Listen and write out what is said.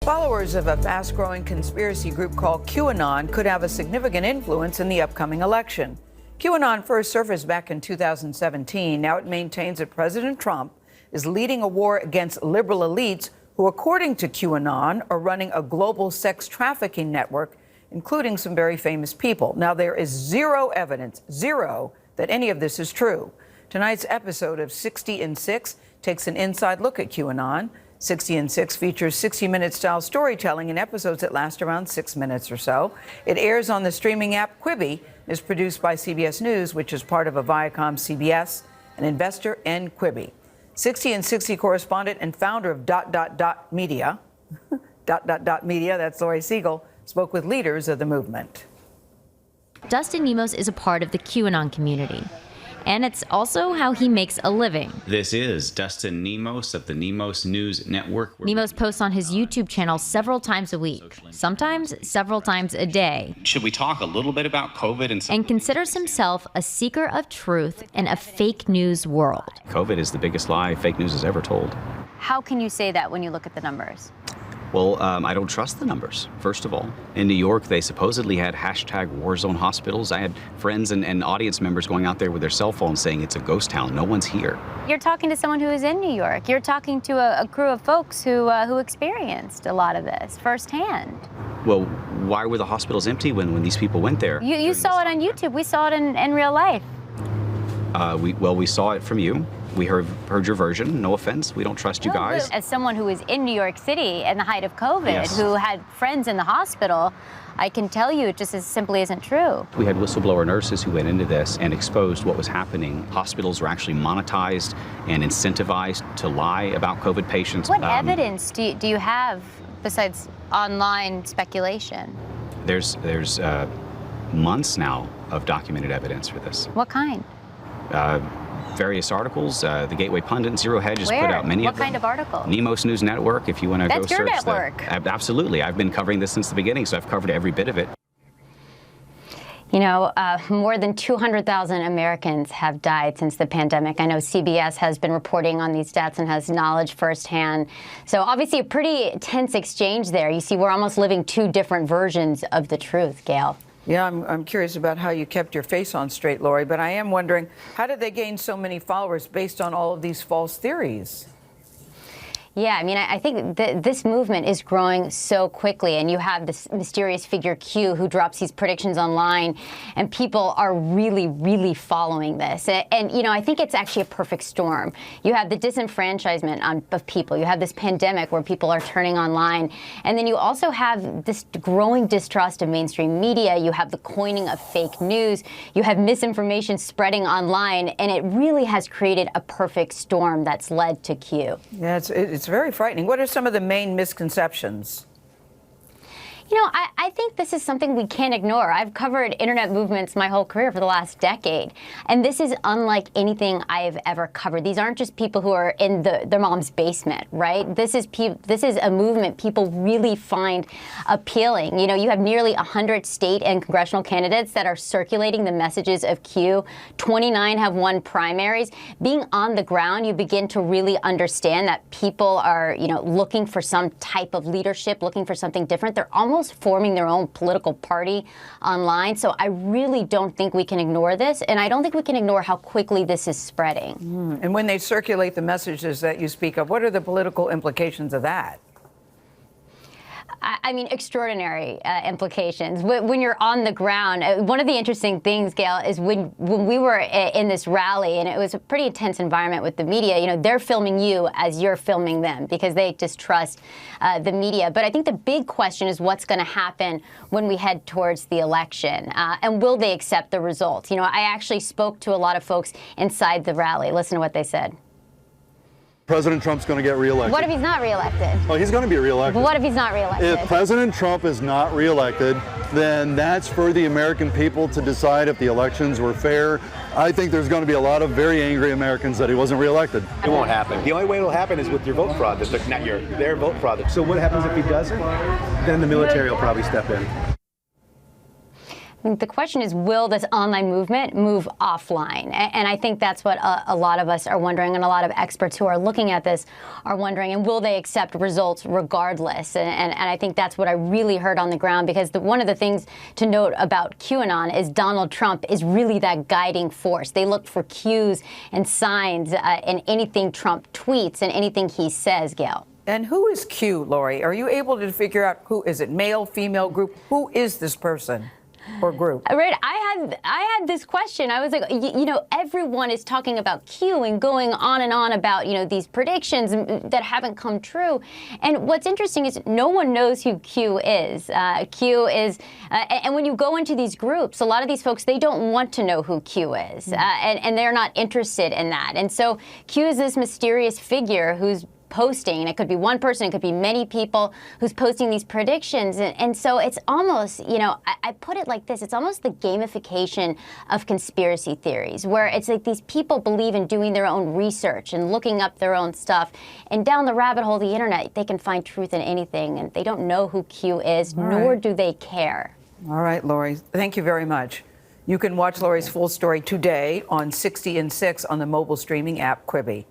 Followers of a fast-growing conspiracy group called QAnon could have a significant influence in the upcoming election. QAnon first surfaced back in 2017. Now it maintains that President Trump is leading a war against liberal elites who, according to QAnon, are running a global sex trafficking network, including some very famous people. Now, there is zero evidence, that any of this is true. Tonight's episode of 60 in 6 takes an inside look at QAnon. 60 in 6 features 60-minute style storytelling in episodes that last around 6 minutes or so. It airs on the streaming app Quibi, is produced by CBS News, which is part of a Viacom CBS, an investor in Quibi. 60 in 60 correspondent and founder of Media, Media, that's Lori Siegel, spoke with leaders of the movement. Dustin Nemos is a part of the QAnon community. And it's also how he makes a living. This is Dustin Nemos of the Nemos News Network. Nemos posts on his YouTube channel several times a week, sometimes several times a day. Should we talk a little bit about COVID and considers himself a seeker of truth in a fake news world. COVID is the biggest lie fake news has ever told. How can you say that when you look at the numbers? Well, I don't trust the numbers, first of all. In New York, they supposedly had hashtag war zone hospitals. I had friends and audience members going out there with their cell phones saying it's a ghost town. No one's here. You're talking to someone who is in New York. You're talking to a crew of folks who experienced a lot of this firsthand. Well, why were the hospitals empty when these people went there? You saw it on YouTube. We saw it in real life. We saw it from you. We heard your version. No offense. We don't trust you guys. As someone who was in New York City in the height of COVID, Yes. who had friends in the hospital, I can tell you it just as simply isn't true. We had whistleblower nurses who went into this and exposed what was happening. Hospitals were actually monetized and incentivized to lie about COVID patients. What evidence do you have besides online speculation? There's months now of documented evidence for this. What kind? Various articles. The Gateway Pundit, Zero Hedge has put out many of them. What kind of article? Nemos News Network, if you want to go search. That's your network. Absolutely. I've been covering this since the beginning, so I've covered every bit of it. You know, more than 200,000 Americans have died since the pandemic. I know CBS has been reporting on these stats and has knowledge firsthand. So obviously a pretty tense exchange there. You see, we're almost living two different versions of the truth, Gail. Yeah, I'm curious about how you kept your face on straight, Lori, but I am wondering, how did they gain so many followers based on all of these false theories? Yeah, I mean, I think this movement is growing so quickly, and you have this mysterious figure Q who drops these predictions online, and people are really, really following this. And you know, I think it's actually a perfect storm. You have the disenfranchisement of people. You have this pandemic where people are turning online, and then you also have this growing distrust of mainstream media. You have the coining of fake news. You have misinformation spreading online, and it really has created a perfect storm that's led to Q. Yeah, it's very frightening. What are some of the main misconceptions? You know, I think this is something we can't ignore. I've covered internet movements my whole career for the last decade, and this is unlike anything I've ever covered. These aren't just people who are in their mom's basement, right? This is a movement people really find appealing. You know, you have nearly 100 state and congressional candidates that are circulating the messages of Q. 29 have won primaries. Being on the ground, you begin to really understand that people are, you know, looking for some type of leadership, looking for something different. They're almost forming their own political party online. So I really don't think we can ignore this, and I don't think we can ignore how quickly this is spreading. And when they circulate the messages that you speak of, what are the political implications of that? I mean, extraordinary implications. When you're on the ground, one of the interesting things, Gail, is when we were in this rally, and it was a pretty intense environment with the media, you know, they're filming you as you're filming them because they distrust the media. But I think the big question is what's going to happen when we head towards the election, and will they accept the results? You know, I actually spoke to a lot of folks inside the rally. Listen to what they said. President Trump's going to get reelected. What if he's not reelected? Oh, he's going to be reelected. But what if he's not reelected? If President Trump is not reelected, then that's for the American people to decide if the elections were fair. I think there's going to be a lot of very angry Americans that he wasn't reelected. It won't happen. The only way it'll happen is with your vote fraud, not their vote fraud. So what happens if he doesn't? Then the military will probably step in. The question is, will this online movement move offline? And I think that's what a lot of us are wondering, and a lot of experts who are looking at this are wondering, and will they accept results regardless? And I think that's what I really heard on the ground, because one of the things to note about QAnon is Donald Trump is really that guiding force. They look for cues and signs in anything Trump tweets and anything he says, Gail. And who is Q, Lori? Are you able to figure out who is it, male, female group? Who is this person or group? Right. I had this question. I was like, everyone is talking about Q and going on and on about, these predictions that haven't come true. And what's interesting is no one knows who Q is. Q is, and when you go into these groups, a lot of these folks, they don't want to know who Q is, and they're not interested in that. And so Q is this mysterious figure who's posting, and it could be one person, it could be many people who's posting these predictions. And so it's almost, I put it like this, it's almost the gamification of conspiracy theories, where it's like these people believe in doing their own research and looking up their own stuff. And down the rabbit hole of the internet, they can find truth in anything, and they don't know who Q is, nor do they care. All right, Lori, thank you very much. You can watch Lori's full story today on 60 and 6 on the mobile streaming app Quibi.